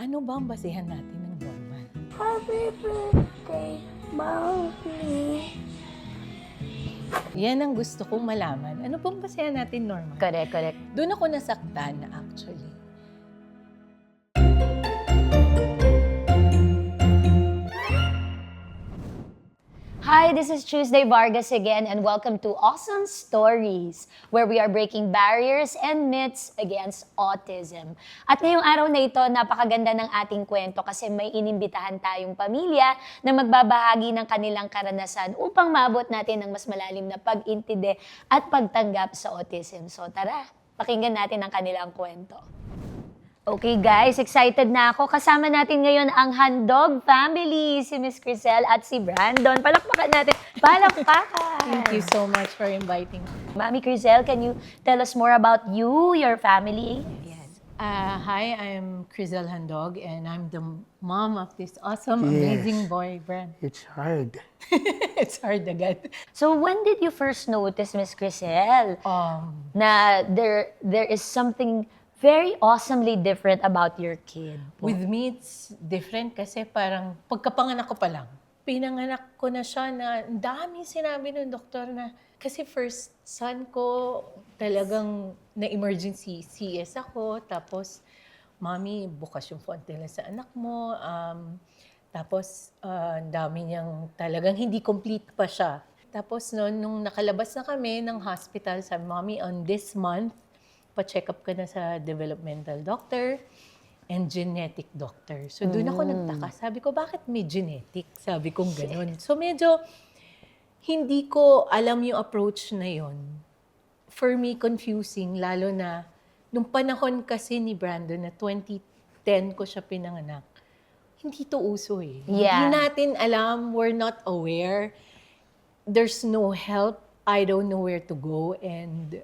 ano ba ang basehan natin ng normal? Happy birthday, Mommy. Yan ang gusto kong malaman. Ano bang basehan natin normal? Correct, correct. Doon ako nasaktan na actually. Hi, this is Tuesday Vargas again and welcome to Awesome Stories, where we are breaking barriers and myths against autism. At ngayong araw na ito, napakaganda ng ating kwento kasi may inimbitahan tayong pamilya na magbabahagi ng kanilang karanasan upang maabot natin ng mas malalim na pag-intindi at pagtanggap sa autism. So tara, pakinggan natin ang kanilang kwento. Okay guys, excited na ako. Kasama natin ngayon ang Handog family, si Miss Crisel at si Brandon. Palakpakan natin. Palakpakan! Thank you so much for inviting me. Mami Crisel, can you tell us more about you, your family? Yes. Hi, I'm Crisel Handog and I'm the mom of this awesome, amazing boy, Brand. It's hard. It's hard agad. So when did you first notice, Miss Crisel, na there is something very awesomely different about your kid? With me, it's different kasi parang pagkapanganak ko pa lang, pinanganak ko na siya na ang dami sinabi ng doktor na kasi first son ko talagang na-emergency CS ako. Tapos, Mami, bukas yung fontela sa anak mo. Tapos, ang dami niyang talagang hindi complete pa siya. Tapos nung nakalabas na kami ng hospital, sabi, Mami, on this month, pa-check up ka na sa developmental doctor and genetic doctor. So doon ako nagtaka. Sabi ko, bakit may genetic? Sabi kong ganun. So medyo hindi ko alam yung approach na yon. For me, confusing, lalo na nung panahon kasi ni Brandon na 2010 ko siya pinanganak. Hindi to uso eh. Yeah. Hindi natin alam, we're not aware. There's no help. I don't know where to go and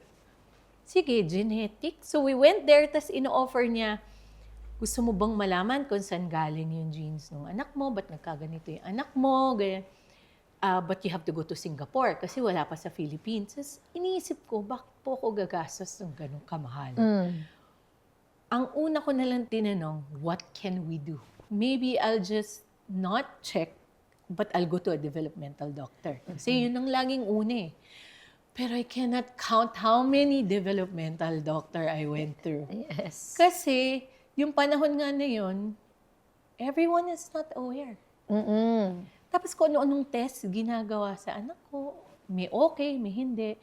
sige, genetic. So we went there, tas ino-offer niya, gusto mo bang malaman kung saan galing yung genes ng anak mo? Ba't nagkaganito yung anak mo? Ganyan. But you have to go to Singapore kasi wala pa sa Philippines. Tapos iniisip ko, bakit po ako gagastos ng ganong kamahal? Ang una ko nalang tinanong, what can we do? Maybe I'll just not check, but I'll go to a developmental doctor. Kasi yun ang laging una eh. Pero I cannot count how many developmental doctor I went through. Yes. Kasi yung panahon nga na yun, everyone is not aware. Tapos kung ano-anong test ginagawa sa anak ko, may okay, may hindi.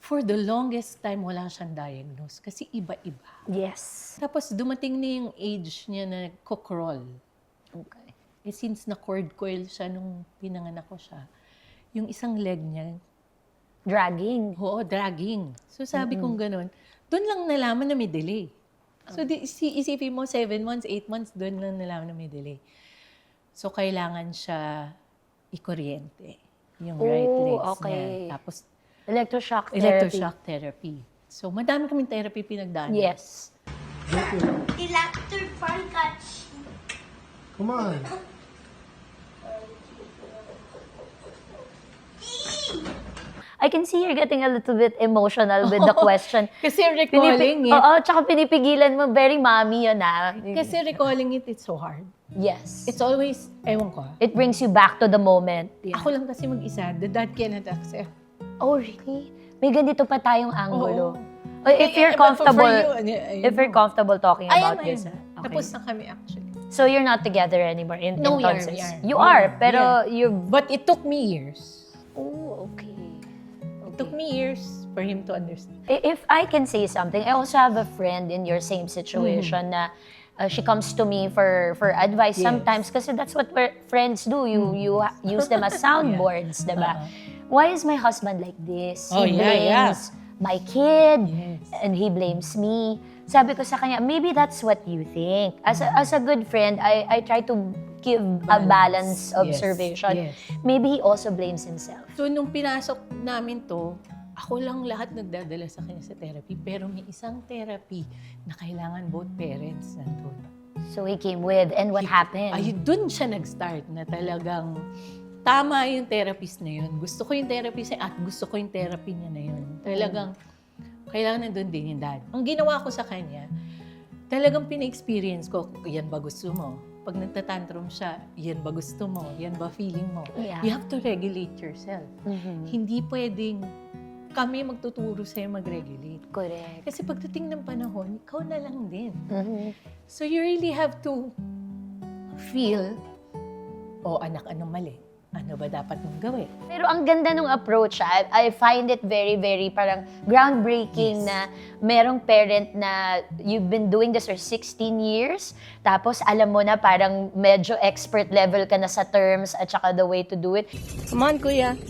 For the longest time, wala siyang diagnose kasi iba-iba. Yes. Tapos dumating na yung age niya na nagko-crawl. Okay. Eh since na-cord coil siya nung pinanganak ko siya, yung isang leg niya, Dragging. oo, dragging. So sabi kong ganun, doon lang nalaman na may delay. So isipin mo, 7 months, 8 months, doon lang nalaman na may delay. So kailangan siya ikuryente, yung right legs okay. niya. Tapos Electroshock therapy. electroshock therapy. So madami kaming therapy pinagdaanan. Yes. Electrified catch. Come on. I can see you're getting a little bit emotional with the question. Kasi recalling it, Oo, tsaka pinipigilan mo. Very mommy yun ah. kasi recalling it, it's so hard. Yes. It's always, ewan ko. It brings you back to the moment. Yeah. Ako lang kasi mag-isa, the dad cannot accept. Oh, really? May ganito pa tayong angulo. Oo. If you're But for comfortable, you, if you're comfortable talking about this. am. Okay. Tapos na kami actually. So you're not together anymore in No, we are, Entonces? we are. You We are, are, pero we you're... But it took me years. Oh, okay. It took me years for him to understand. If I can say something, I also have a friend in your same situation na she comes to me for advice Yes. sometimes kasi that's what friends do. You use them as soundboards, diba? Why is my husband like this? Oh, He yeah, blames my kid Yes. and he blames me. Sabi ko sa kanya, maybe that's what you think. As a good friend, I try to give a balanced Yes, observation. yes. Maybe he also blames himself. So nung pinasok namin to, ako lang lahat nagdadala sa kanya sa therapy. Pero may isang therapy na kailangan both parents nandun. So he came with, and what happened? Ay, dun siya nag-start na talagang tama yung therapist na yun. Gusto ko yung therapist niya at gusto ko yung therapy niya na yun. Talagang kailangan nandun din yung dad. Ang ginawa ko sa kanya, talagang pina-experience ko, yan ba gusto mo? Pag nagtatantrum siya, yan ba gusto mo? Yan ba feeling mo? Yeah. You have to regulate yourself. Hindi pwedeng kami magtuturo sa'yo mag-regulate. Correct. Kasi pagdating ng panahon, ikaw na lang din. Mhm. So you really have to feel, anak, anong mali? Ano ba dapat mong gawin? Pero ang ganda ng approach, I find it very, very parang groundbreaking Yes. na merong parent na you've been doing this for 16 years, tapos alam mo na parang medyo expert level ka na sa terms at saka the way to do it. Come on, kuya.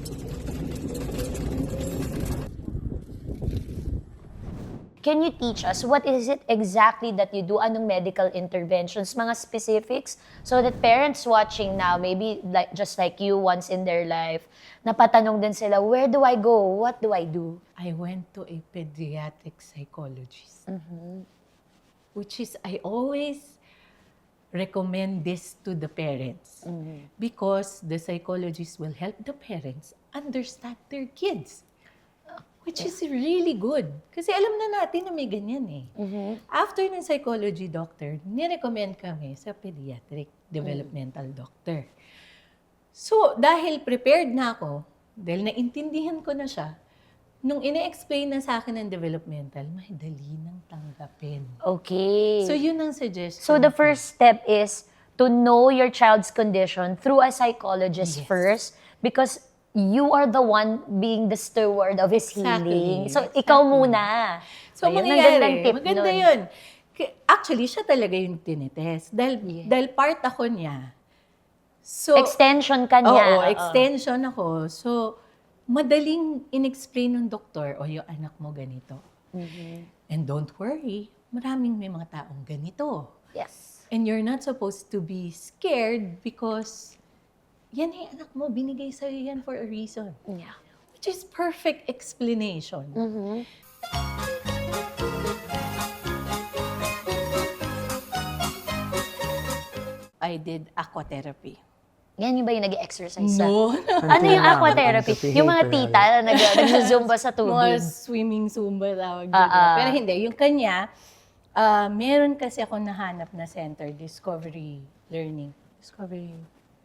Can you teach us what is it exactly that you do? Anong medical interventions, mga specifics, so that parents watching now, maybe just like you once in their life, napatanong din sila, where do I go? What do I do? I went to a pediatric psychologist. Which is, I always recommend this to the parents. Because the psychologist will help the parents understand their kids. Which is really good. Kasi alam na natin na may ganyan eh. After ng psychology doctor, nirecommend kami sa pediatric developmental doctor. So, dahil prepared na ako, dahil naintindihan ko na siya, nung ine-explain na sa akin ng developmental, madali nang tanggapin. Okay. So, yun ang suggestion. So the ko. first step is to know your child's condition through a psychologist Yes. first, because you are the one being the steward of his Exactly. healing. So ikaw muna. So, Ayun, ang mangyayari, gandang tip maganda nun. yun. Actually, siya talaga yung tinitest. Dahil part ako niya. So, Extension ka niya. Oo, extension ako. So, madaling in-explain ng doktor, yung anak mo ganito. And don't worry, maraming may mga taong ganito. Yes. And you're not supposed to be scared because yan anak mo, binigay sa'yo yan for a reason. Yeah. Which is perfect explanation. I did aquatherapy. Yan yung ba yung nag-exercise sa? No. Ano yung aquatherapy? Yung mga tita na nag-zumba sa Mga tubig. swimming zumba tawag dito. Pero hindi, yung kanya, meron kasi ako nahanap na center, Discovery Learning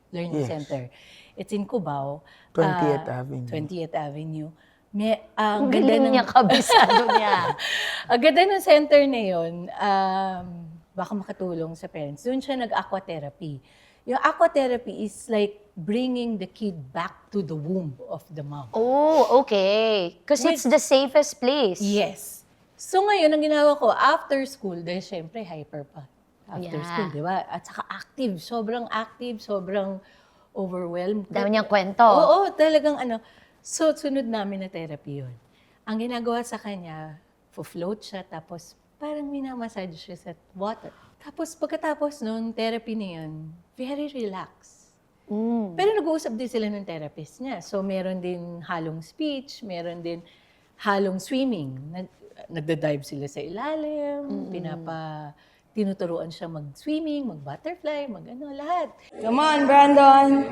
Yes. Center. It's in Cubao. 20th Avenue. 20th Avenue. Ang galing niya, kabisado niya. Ang ganda ng center na yun, baka makatulong sa parents. Doon siya nag-aquatherapy. Yung aquatherapy is like bringing the kid back to the womb of the mom. Oh, okay. Because it's the safest place. Yes. So ngayon, ang ginawa ko, after school, dahil syempre hyper pa. After Yeah. school, di ba? At saka active, sobrang overwhelmed. Dami niyang kwento. Oo, talagang ano. So, sunod namin na therapy yun. Ang ginagawa sa kanya, float siya, tapos parang minamassage siya sa water. Tapos pagkatapos nun, therapy na yun, very relaxed. Pero nag-uusap din sila ng therapist niya. So, meron din halong speech, meron din halong swimming. Nagda-dive sila sa ilalim, tinuturuan siya mag-swimming, mag-butterfly, mag-ano, lahat. Come on, Brandon.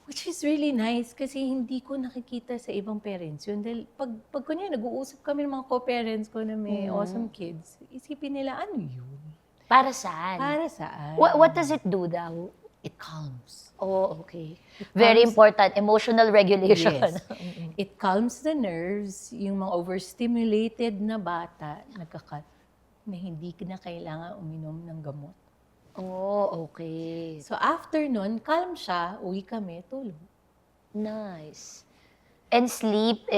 Which is really nice kasi hindi ko nakikita sa ibang parents yun. Dahil pag kunya, nag-uusap kami ng mga co-parents ko na may awesome kids, isipin nila, ano yun? Para saan? Para saan? What does it do daw? It calms. Oh, okay. Very important. Emotional regulation. Yes. It calms the nerves. Yung mga overstimulated na bata, na hindi na kailangan uminom ng gamot. Oh, okay. So after nun, calm siya, uwi kami, tulog. Nice. And sleep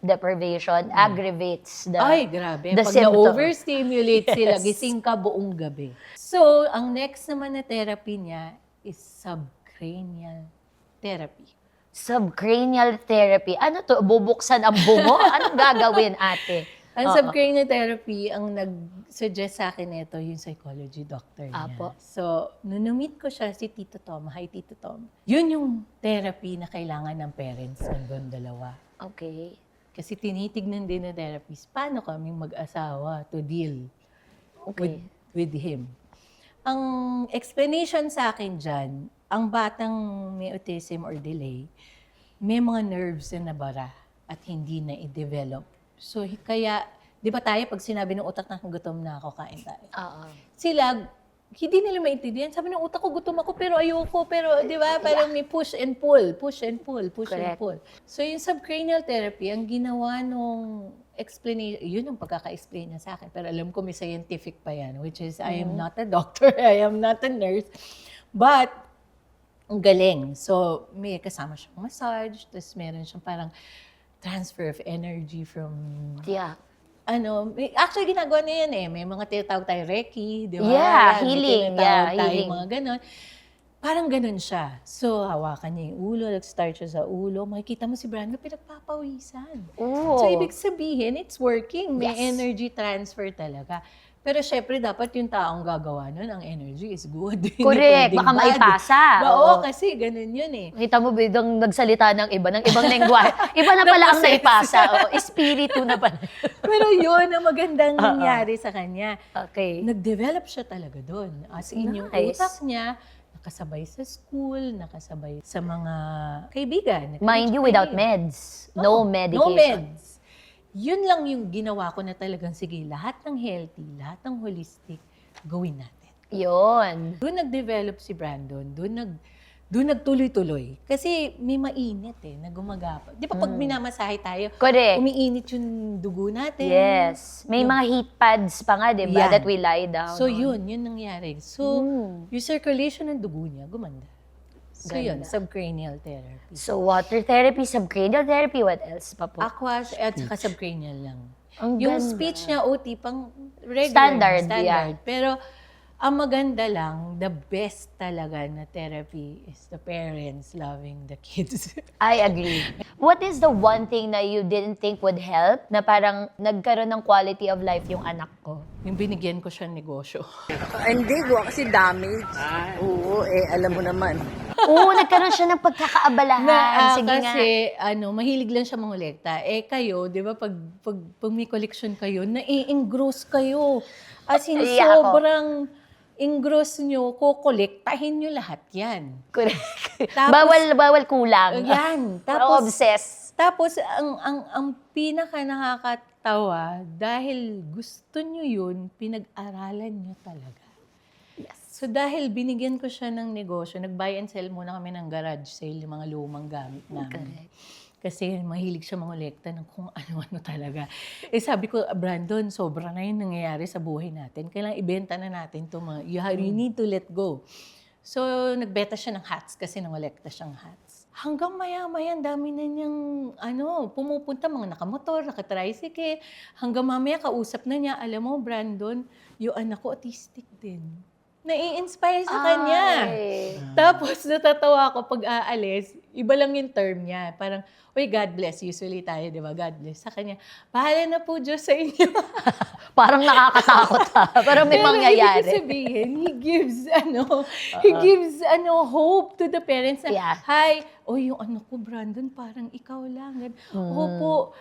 deprivation aggravates the Ay, grabe. the Pag symptom. na-overstimulate sila, Yes. gising ka buong gabi. So, ang next naman na therapy niya is subcranial therapy. Subcranial therapy. Ano to? Bubuksan ang bungo? Anong gagawin, ate? Ang Oo. subcranial therapy, ang nag-suggest sa akin nito, yung psychology doctor niya. Apo. So, nung na-meet ko siya, si Tito Tom, hi Tito Tom, yun yung therapy na kailangan ng parents ng dalawa. Okay. Kasi tinitignan din ng therapist, paano kami mag-asawa to deal Okay. with him. Ang explanation sa akin dyan, ang batang may autism or delay, may mga nerves na nabara at hindi na i-develop. So, kaya, di ba tayo, pag sinabi ng utak na gutom na ako, kain tayo. Oo. Sila, hindi nila maintindihan. Sabi ng utak ko, gutom ako, pero ayoko. Pero, di ba, parang may push and pull, push and pull, push and Correct. pull. So, yung subcranial therapy, ang ginawa nung explanation, yun ang pagkaka-explain niya sa akin. Pero alam ko may scientific pa yan, which is, I am not a doctor, I am not a nurse. But, ang galing. So, may kasama siyang massage, tapos meron siyang parang transfer of energy from Yeah. actually ginagawa na yan eh. May mga tinatawag tayo Reiki, di ba? Yeah, May healing. tinatawag Yeah, tayo healing. mga ganon. Parang ganon siya. So, hawakan niya yung ulo, nag-start siya sa ulo. Makikita mo si Brando, pinagpapawisan. Ooh. So, ibig sabihin, it's working. May Yes. energy transfer talaga. Pero syempre, dapat yung taong gagawa nun, ang energy is good. Hindi Correct. pwedeng Baka bad. maipasa. Oo, kasi ganun yun eh. Kita mo, bidang nagsalita ng ibang lengguwahe. Iba na pala ang Naprocess. naipasa. Oo, espiritu na pala. Pero yun ang magandang nangyari sa kanya. Okay. Nag-develop siya talaga doon. As in, yung Nice. utak niya, nakasabay sa school, nakasabay sa mga kaibigan. Mind you, without meds. No Oo, medication. No meds. Yun lang yung ginawa ko na talagang, sige, lahat ng healthy, lahat ng holistic, gawin natin. Yun. Doon nag-develop si Brandon, doon nagtuloy-tuloy. Kasi may mainit na gumagapa. Di ba pag minamasahe tayo, Correct. umiinit yung dugo natin. Yes. May mga heat pads pa nga, di ba, Yan. that we lie down So on. yun nangyari. So, yung circulation ng dugo niya, gumanda. So yun, Ganda. subcranial therapy. So, water therapy, subcranial therapy, what else pa po? Aquas at saka subcranial lang. Ang Yung ganda. speech niya, OT, pang regular. Standard, yeah. Pero, ang maganda lang, the best talaga na therapy is the parents loving the kids. I agree. What is the one thing na you didn't think would help na parang nagkaroon ng quality of life yung anak ko? Yung binigyan ko siya ng negosyo. Hindi, gawa kasi damage. Oo, alam mo naman. Oo, nagkaroon siya ng pagkakaabalahan. Sige nga. Kasi, mahilig lang siya mangolekta. Kayo, di ba, pag may collection kayo, nai-engross kayo. As in, Iyak ako. sobrang engross nyo, kukolektahin nyo lahat yan. Correct. Tapos- bawal kulang. Yan. Parang obsessed. Tapos, ang pinaka nakakatawa, dahil gusto nyo yun, pinag-aralan nyo talaga. Yes. So, dahil binigyan ko siya ng negosyo, nag-buy and sell muna kami ng garage sale, yung mga lumang gamit namin. Correct. Kasi mahilig siya mangolekta ng kung ano-ano talaga. Sabi ko, Brandon, sobra na yung nangyayari sa buhay natin. Kailangan ibenta na natin ito. You need to let go. So, nagbenta siya ng hats kasi nangolekta siyang hats. Hanggang maya-maya, ang dami na niyang, pumupunta, mga nakamotor, nakatricycle. Hanggang mamaya, kausap na niya, alam mo, Brandon, yung anak ko autistic din. Nai-inspire sa kanya. Ay. Tapos, natatawa ako pag aalis, iba lang yung term niya. Parang, uy, God bless. Usually tayo, di ba? God bless. Sa kanya, bahala na po Diyos sa inyo. Parang nakakatakot ha. Pero may Pero mangyayari. ibig sabihin, he gives hope to the parents na, Yeah. hi, yung anak ko, Brandon, parang ikaw lang. Opo,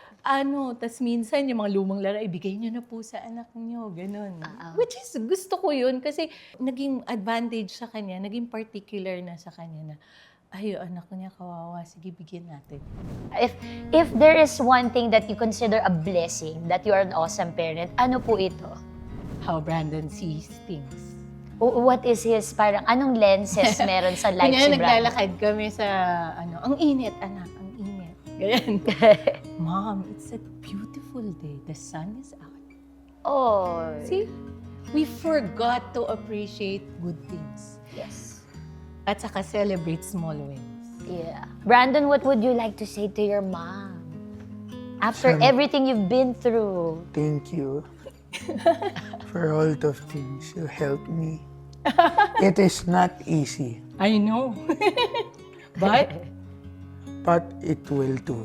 tas minsan yung mga lumang laro, ibigay nyo na po sa anak nyo, ganun. Which is, gusto ko yun kasi naging advantage sa kanya, naging particular na sa kanya na, yung anak niya kawawa, sige, bigyan natin. If there is one thing that you consider a blessing, that you are an awesome parent, ano po ito? How Brandon sees things. What is his, parang anong lenses meron sa life Kanya si Brandon? naglalakad kami sa, ang init, anak, ang init. Ganyan. Mom, it's a beautiful day. The sun is out. Oh. See? We forgot to appreciate good things. Yes. At saka celebrate small wins. Yeah. Brandon, what would you like to say to your mom? After everything you've been through. Thank you for all the things you helped me. It is not easy, I know. But, it will do.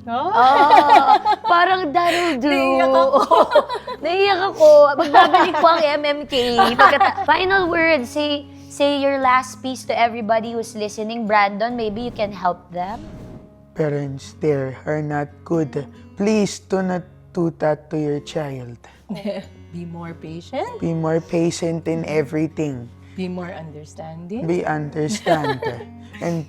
Oh, parang that'll do. Naiiyak ako. Naiiyak ako. Magbabalik po ang MMK. Final words, say your last piece to everybody who's listening. Brandon, maybe you can help them. Parents there are not good. Please do not do that to your child. Be more patient. Be more patient in everything. Be more understanding. Be understand. And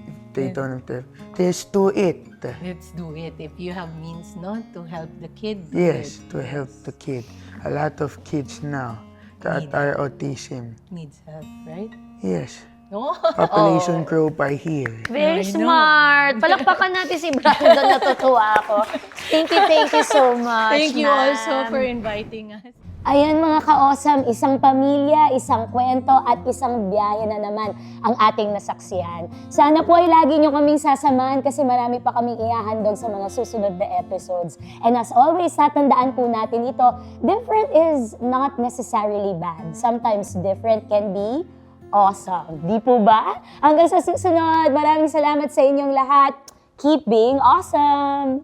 if they don't have to, just do it. Let's do it. If you have means not to help the kid, do Yes, it. to help the kid. A lot of kids now that Need are autism. Needs help, right? Yes. No? Population group are here. Very I know. smart. Palakpakan natin si Brandon. Natutuwa ako. Thank you so much, Thank you ma'am. also for inviting us. Ayan mga ka-awesome, isang pamilya, isang kwento at isang biyahe na naman ang ating nasaksihan. Sana po ay lagi nyo kaming sasamahan kasi marami pa kaming ihahandog sa mga susunod na episodes. And as always, tatandaan po natin ito, different is not necessarily bad. Sometimes different can be awesome. Di po ba? Hanggang sa susunod, maraming salamat sa inyong lahat. Keep being awesome!